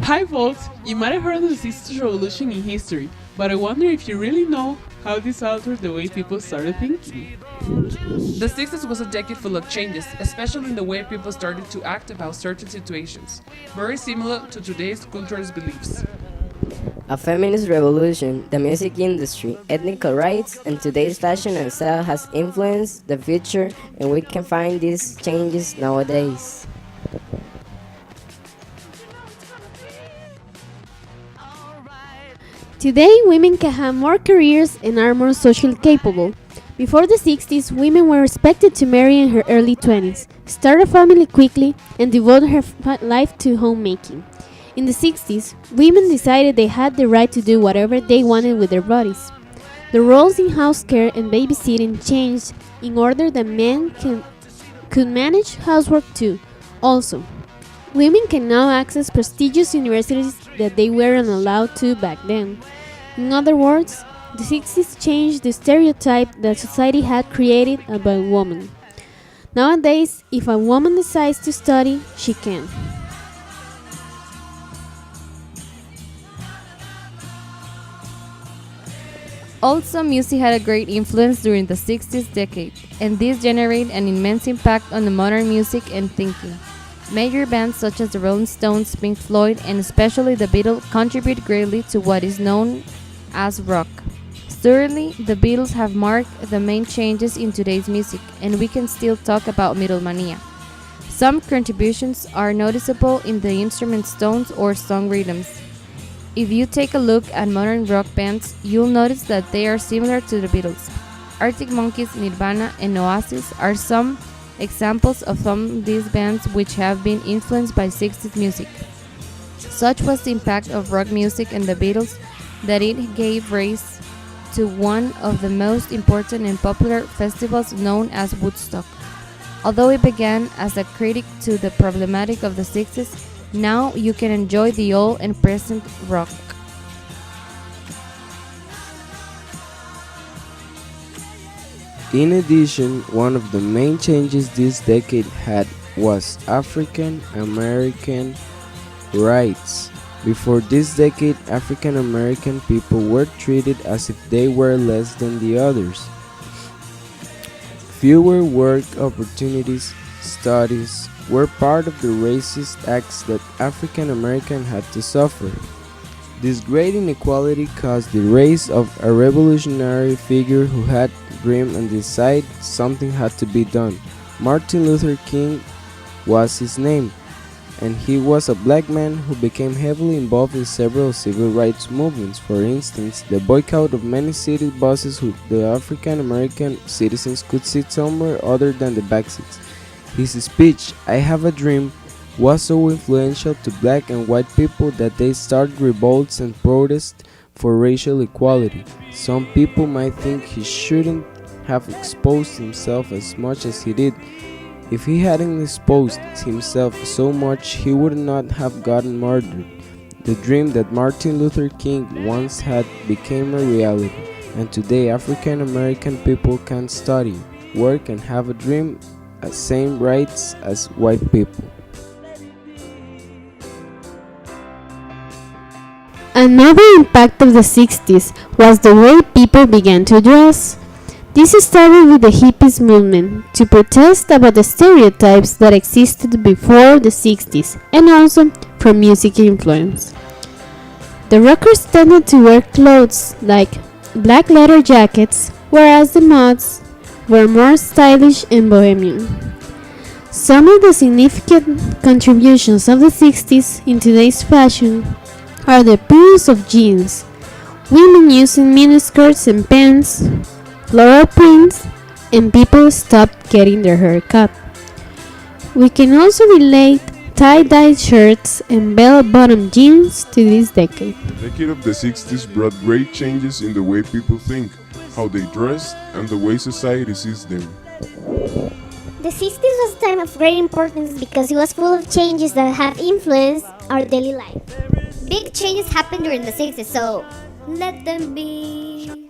Hi folks, you might have heard of the 60s revolution in history, but I wonder if you really know how this altered the way people started thinking. The 60s was a decade full of changes, especially in the way people started to act about certain situations, very similar to today's cultural beliefs. A feminist revolution, the music industry, ethnic rights, and today's fashion and style has influenced the future, and we can find these changes nowadays. Today, women can have more careers and are more socially capable. Before the 60s, women were expected to marry in her early 20s, start a family quickly, and devote her life to homemaking. In the 60s, women decided they had the right to do whatever they wanted with their bodies. The roles in house care and babysitting changed in order that men could manage housework too. Also, women can now access prestigious universities that they weren't allowed to back then. In other words, the 60s changed the stereotype that society had created about women. Nowadays, if a woman decides to study, she can. Also, music had a great influence during the 60s decade, and this generated an immense impact on the modern music and thinking. Major bands such as the Rolling Stones, Pink Floyd, and especially the Beatles contribute greatly to what is known as rock. Certainly, the Beatles have marked the main changes in today's music, and we can still talk about Beatlemania. Some contributions are noticeable in the instrument tones or song rhythms. If you take a look at modern rock bands, you'll notice that they are similar to the Beatles. Arctic Monkeys, Nirvana, and Oasis are some examples of some of these bands which have been influenced by 60s music. Such was the impact of rock music and the Beatles that it gave rise to one of the most important and popular festivals known as Woodstock. Although it began as a critique to the problematic of the 60s, now you can enjoy the old and present rock. In addition, one of the main changes this decade had was African American rights. Before this decade, African American people were treated as if they were less than the others. Fewer work opportunities, studies were part of the racist acts that African American had to suffer. This great inequality caused the rise of a revolutionary figure who had a dream and decided something had to be done. Martin Luther King was his name, and he was a black man who became heavily involved in several civil rights movements. For instance, the boycott of many city buses so the African American citizens could sit somewhere other than the back seats. His speech, "I Have a Dream," was so influential to black and white people that they started revolts and protests for racial equality. Some people might think he shouldn't have exposed himself as much as he did. If he hadn't exposed himself so much, he would not have gotten murdered. The dream that Martin Luther King once had became a reality, and today African American people can study, work, and have a dream as same rights as white people. Another impact of the 60s was the way people began to dress. This started with the hippies movement to protest about the stereotypes that existed before the 60s and also from music influence. The rockers tended to wear clothes like black leather jackets, whereas the mods were more stylish and bohemian. Some of the significant contributions of the 60s in today's fashion are the appearance of jeans, women using miniskirts and pants, floral prints, and people stopped getting their hair cut. We can also relate tie-dye shirts and bell-bottom jeans to this decade. The decade of the 60s brought great changes in the way people think, how they dress, and the way society sees them. The 60s was a time of great importance because it was full of changes that have influenced our daily life. Big changes happened during the 60s, so let them be.